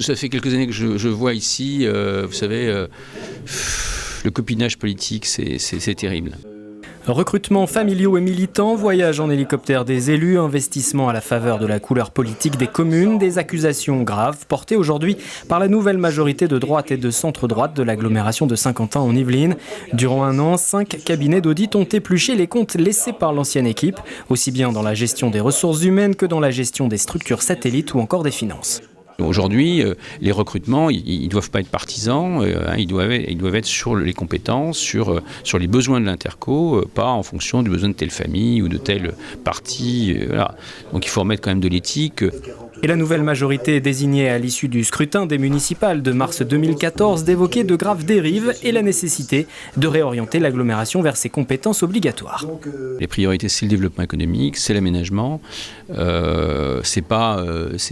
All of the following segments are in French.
Ça fait quelques années que je vois ici, vous savez, le copinage politique, c'est terrible. Recrutements familiaux et militants, voyage en hélicoptère des élus, investissement à la faveur de la couleur politique des communes, des accusations graves portées aujourd'hui par la nouvelle majorité de droite et de centre-droite de l'agglomération de Saint-Quentin en Yvelines. Durant un an, 5 cabinets d'audit ont épluché les comptes laissés par l'ancienne équipe, aussi bien dans la gestion des ressources humaines que dans la gestion des structures satellites ou encore des finances. Aujourd'hui, les recrutements, ils ne doivent pas être partisans, ils doivent être sur les compétences, sur les besoins de l'interco, pas en fonction du besoin de telle famille ou de tel parti. Voilà. Donc il faut remettre quand même de l'éthique. Et la nouvelle majorité désignée à l'issue du scrutin des municipales de mars 2014 d'évoquer de graves dérives et la nécessité de réorienter l'agglomération vers ses compétences obligatoires. Les priorités, c'est le développement économique, c'est l'aménagement. C'est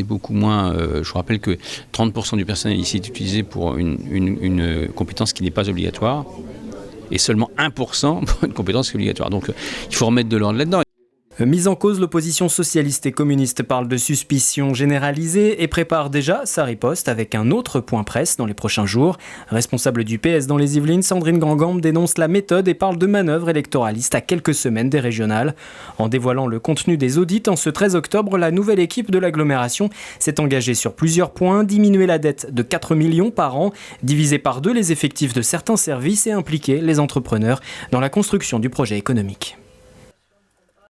beaucoup moins. Je vous rappelle que 30% du personnel ici est utilisé pour une compétence qui n'est pas obligatoire et seulement 1% pour une compétence qui est obligatoire. Donc il faut remettre de l'ordre là-dedans. Mise en cause, l'opposition socialiste et communiste parle de suspicion généralisée et prépare déjà sa riposte avec un autre point presse dans les prochains jours. Responsable du PS dans les Yvelines, Sandrine Grandgambe dénonce la méthode et parle de manœuvres électoralistes à quelques semaines des régionales. En dévoilant le contenu des audits, en ce 13 octobre, la nouvelle équipe de l'agglomération s'est engagée sur plusieurs points, diminuer la dette de 4 millions par an, diviser par 2 les effectifs de certains services et impliquer les entrepreneurs dans la construction du projet économique.